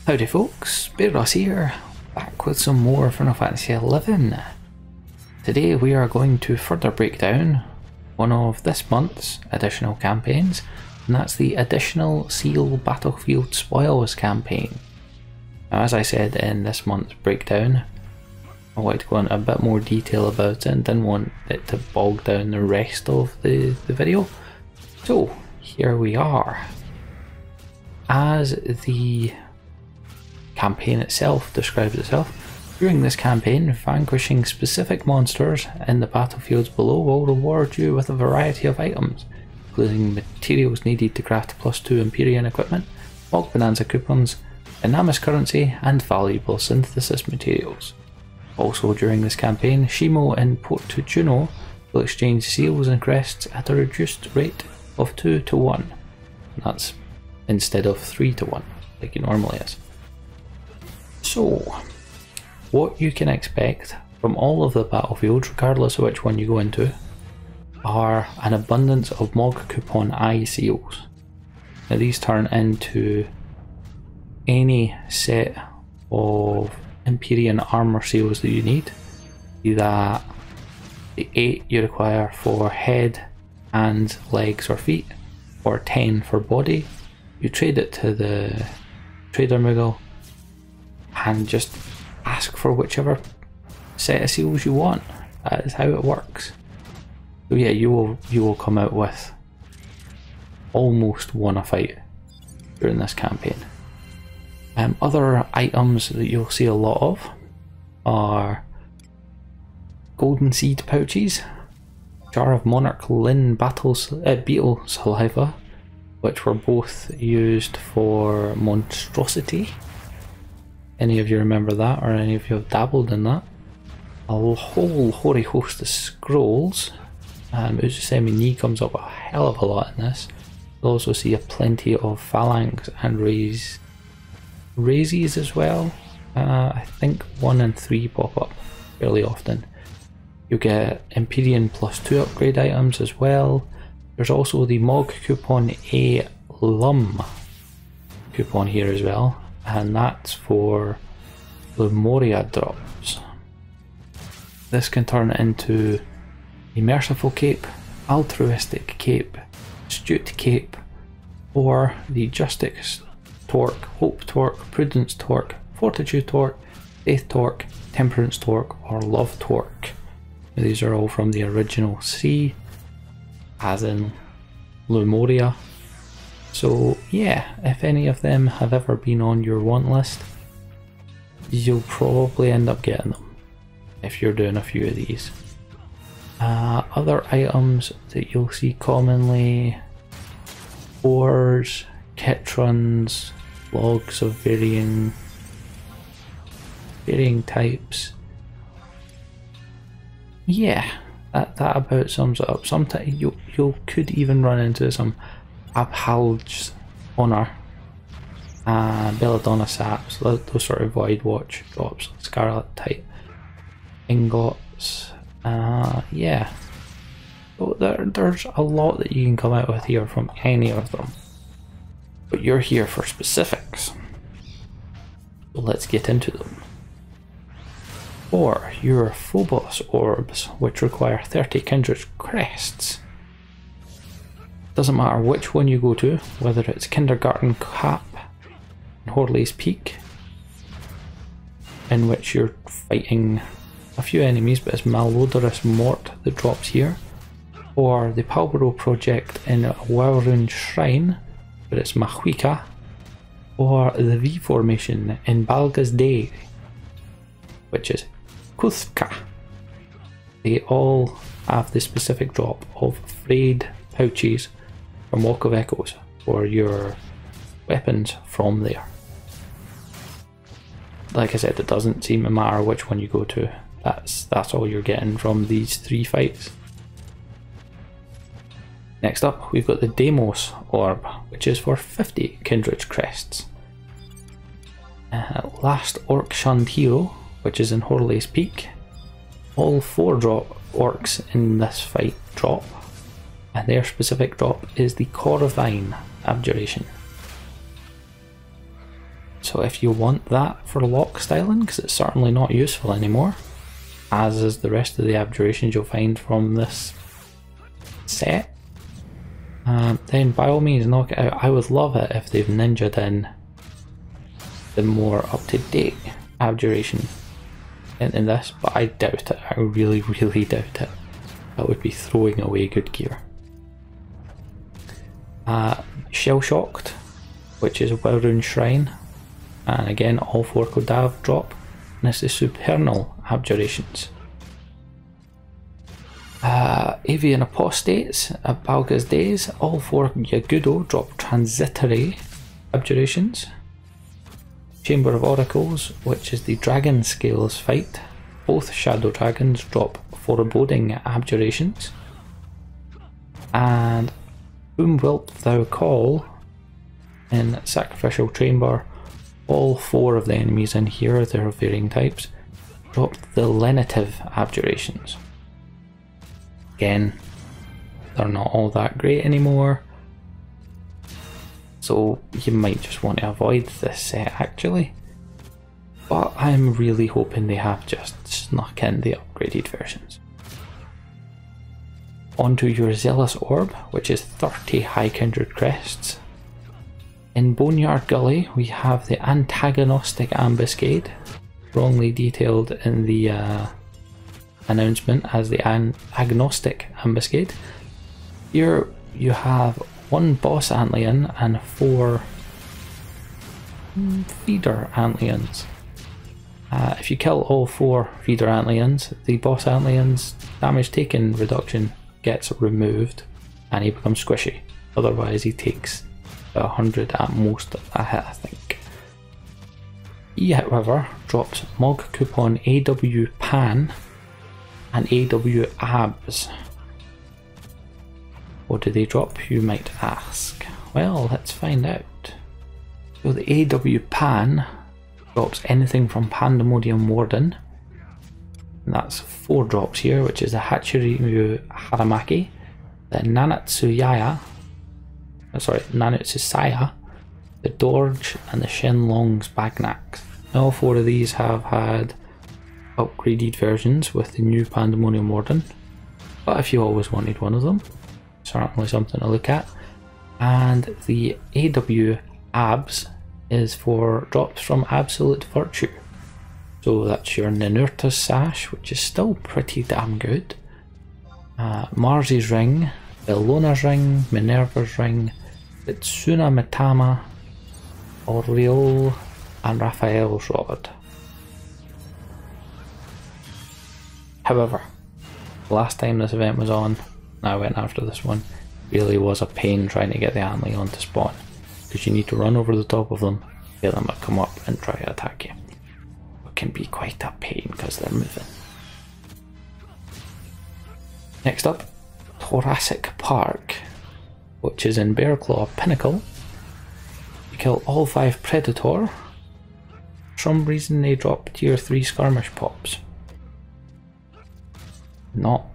Howdy folks, Bairdos here, back with some more Final Fantasy XI. Today we are going to further break down one of this month's additional campaigns, and that's the additional Seal Battlefield Spoils campaign. Now, as I said in this month's breakdown, I wanted to go into a bit more detail about it and didn't want it to bog down the rest of the video. So here we are. As the campaign itself describes itself, during this campaign, vanquishing specific monsters in the battlefields below will reward you with a variety of items, including materials needed to craft +2 Empyrean equipment, Mog Bonanza coupons, Dynamis currency, and valuable synthesis materials. Also during this campaign, Shimo and Port to Juno will exchange seals and crests at a reduced rate of 2 to 1. And that's instead of 3 to 1, like it normally is. So, what you can expect from all of the battlefields, regardless of which one you go into, are an abundance of Mog Coupon Eye seals. Now these turn into any set of Empyrean armor seals that you need, be that the 8 you require for head, hands, legs or feet, or 10 for body. You trade it to the trader Moogle and just ask for whichever set of seals you want. That is how it works. So yeah, you will come out with almost won a fight during this campaign. Other items that you'll see a lot of are golden seed pouches, jar of Monarch Lin beetle saliva, which were both used for monstrosity. Any of you remember that, or any of you have dabbled in that? A whole hoary host of scrolls. Uzusemi Ni comes up a hell of a lot in this. You'll also see a plenty of phalanx and raises as well. I think 1 and 3 pop up fairly often. You get Empyrean +2 upgrade items as well. There's also the Mog Coupon A Lum coupon here as well, and that's for Lemuria drops. This can turn into a Merciful Cape, Altruistic Cape, Astute Cape, or the Justice Torque, Hope Torque, Prudence Torque, Fortitude Torque, Faith Torque, Temperance Torque, or Love Torque. Now, these are all from the original C, as in Lemuria. So yeah, if any of them have ever been on your want list, you'll probably end up getting them if you're doing a few of these. Other items that you'll see commonly: ores, Ketrons, logs of varying types. Yeah, that about sums it up. Sometimes you could even run into some Abhal's Honor, Belladonna saps, those sort of Void Watch drops, Scarlet type ingots. Yeah, so there's a lot that you can come out with here from any of them, but you're here for specifics, so let's get into them. For your Phobos orbs, which require 30 Kindred crests, doesn't matter which one you go to, whether it's Kindergarten Cap and Horley's Peak, in which you're fighting a few enemies, but it's Malodorous Mort that drops here, or the Palboro project in Waurun Shrine, but it's Mahuika, or the V formation in Balga's Day, which is Kuthka. They all have the specific drop of frayed pouches from Walk of Echoes for your weapons from there. Like I said, it doesn't seem to matter which one you go to. That's all you're getting from these 3 fights. Next up, we've got the Deos orb, which is for 50 Kindred crests. Last Orc Shunned Hero, which is in Horley's Peak. All 4 drop orcs in this fight drop, and their specific drop is the Core of Thine abjuration. So if you want that for lock styling, because it's certainly not useful anymore, as is the rest of the abjurations you'll find from this set, then by all means knock it out. I would love it if they've ninja'd in the more up-to-date abjuration in this, but I doubt it. I really, really doubt it. That would be throwing away good gear. Shell Shocked, which is a well-rune shrine, and again all 4 could have drop, and this is Supernal Abjurations. Avian Apostates at Balga's Days, all 4 Yagudo drop Transitory Abjurations. Chamber of Oracles, which is the Dragon Scales fight, both Shadow Dragons drop Foreboding Abjurations. And Whom Wilt Thou Call in Sacrificial Chamber, all 4 of the enemies in here, there are varying types, drop the Lenitive Abjurations. Again, they're not all that great anymore, so you might just want to avoid this set actually, but I'm really hoping they have just snuck in the upgraded versions. Onto your Zealous Orb, which is 30 High Kindred Crests. In Boneyard Gully we have the Antagonistic Ambuscade, wrongly detailed in the announcement as the Agnostic Ambuscade. Here you have 1 Boss Antlion and 4 Feeder Antlions. If you kill all 4 Feeder Antlions, the Boss Antlion's damage taken reduction gets removed and he becomes squishy. Otherwise he takes 100 at most a hit, I think. He, however, drops Mog Coupon AW Pan and AW Abs. What do they drop, you might ask? Well, let's find out. So the AW Pan drops anything from Pandemonium Warden, and that's 4 drops here, which is the Hachiryu Haramaki, the Nanatsu Saya, the Dorge, and the Shenlong's Bagnax. All 4 of these have had upgraded versions with the new Pandemonium Warden, but if you always wanted one of them, certainly something to look at. And the AW Abs is for drops from Absolute Virtue. So that's your Ninurta's Sash, which is still pretty damn good. Mars's Ring, Bellona's Ring, Minerva's Ring, Bitsuna Mitama, Oriole, and Raphael's Rod. However, last time this event was on, I went after this one, really was a pain trying to get the Antlion to spawn, because you need to run over the top of them, get them to come up and try to attack you. It can be quite a pain because they're moving. Next up, Thoracic Park, which is in Bearclaw Pinnacle. You kill all 5 Predator. For some reason they drop tier 3 skirmish pops. Not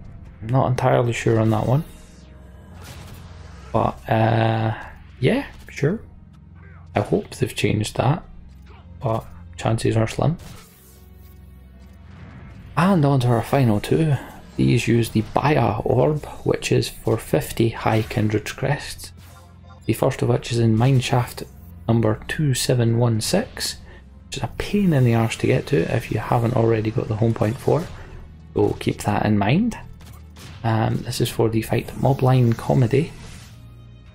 entirely sure on that one, but yeah, sure. I hope they've changed that, but chances are slim. And on to our final 2. These use the Baya Orb, which is for 50 High Kindred Crests. The first of which is in Mineshaft number 2716, which is a pain in the arse to get to if you haven't already got the home point for. So keep that in mind. This is for the fight Mobline Comedy,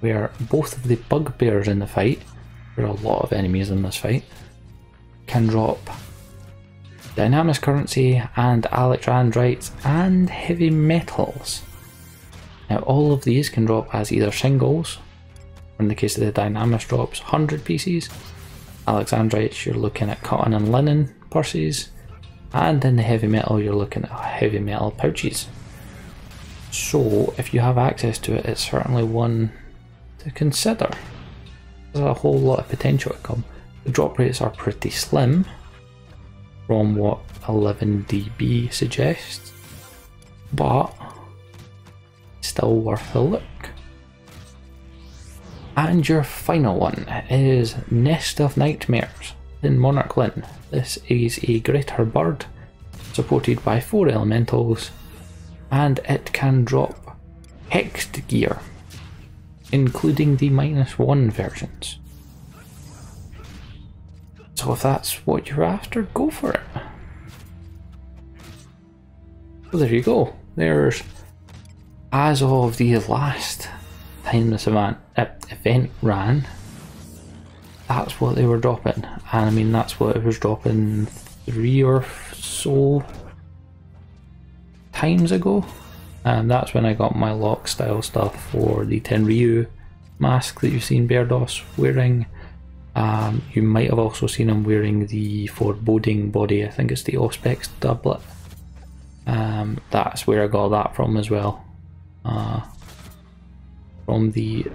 where both of the bugbears in the fight, there are a lot of enemies in this fight, can drop Dynamis Currency and Alexandrites and Heavy Metals. Now all of these can drop as either singles, or in the case of the Dynamis drops 100 pieces, Alexandrites you're looking at cotton and linen purses, and in the heavy metal you're looking at heavy metal pouches. So if you have access to it, it's certainly one to consider. There's a whole lot of potential to come. The drop rates are pretty slim from what 11dB suggests, but still worth a look. And your final one is Nest of Nightmares. in Monarch Lin. This is a greater bird, supported by 4 elementals, and it can drop hexed gear, including the -1 versions. So if that's what you're after, go for it. So there you go. There's, as of the last time this event ran, that's what they were dropping. And I mean, that's what it was dropping 3 or so times ago. And that's when I got my lock style stuff for the Tenryu mask that you've seen Bairdos wearing. You might have also seen him wearing the foreboding body, I think it's the Auspex doublet. That's where I got that from as well. From the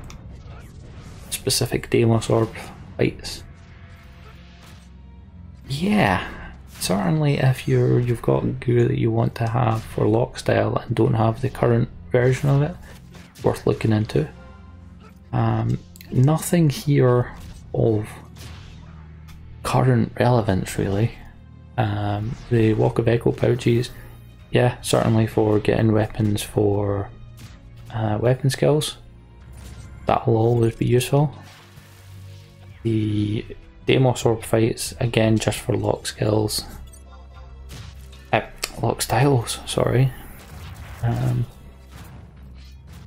specific Deos orb fights. Yeah, certainly if you've got gear that you want to have for lock style and don't have the current version of it, worth looking into. Nothing here of current relevance really. The Walk of Echo pouches, yeah, certainly for getting weapons for weapon skills, that will always be useful. The Deos orb fights, again, just for lock skills, lock styles, sorry.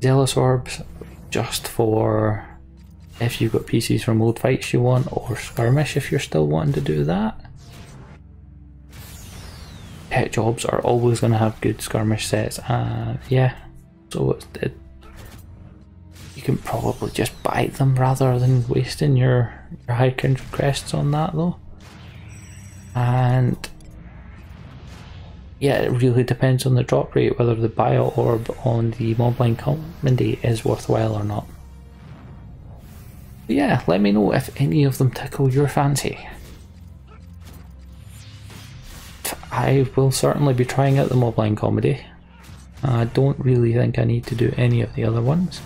Zealous orbs, just for if you've got PCs from old fights you want, or skirmish if you're still wanting to do that. Pet jobs are always going to have good skirmish sets, yeah, so you can probably just buy them rather than wasting your high kindred crests on that though. And yeah, it really depends on the drop rate whether the bio orb on the Mobline Comedy is worthwhile or not. But yeah, let me know if any of them tickle your fancy. I will certainly be trying out the Mobline Comedy. I don't really think I need to do any of the other ones.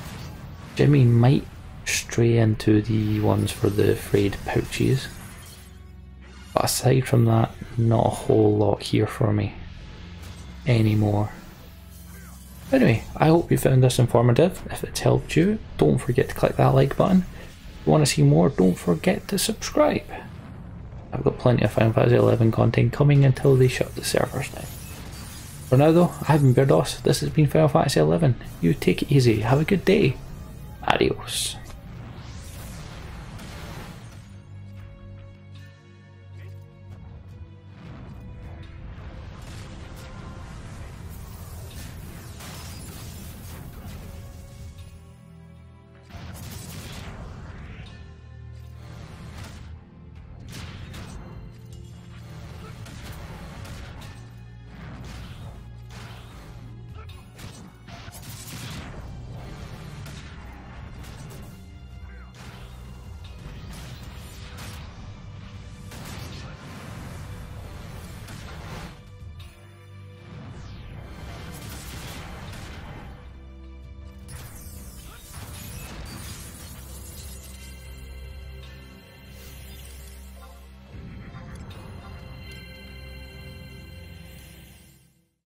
Jimmy might stray into the ones for the frayed pouches, but aside from that, not a whole lot here for me anymore. Anyway, I hope you found this informative. If it's helped you, don't forget to click that like button. If you want to see more, don't forget to subscribe. I've got plenty of Final Fantasy XI content coming until they shut the servers down. For now though, I've been Bairdos, this has been Final Fantasy XI. You take it easy, have a good day. Adios.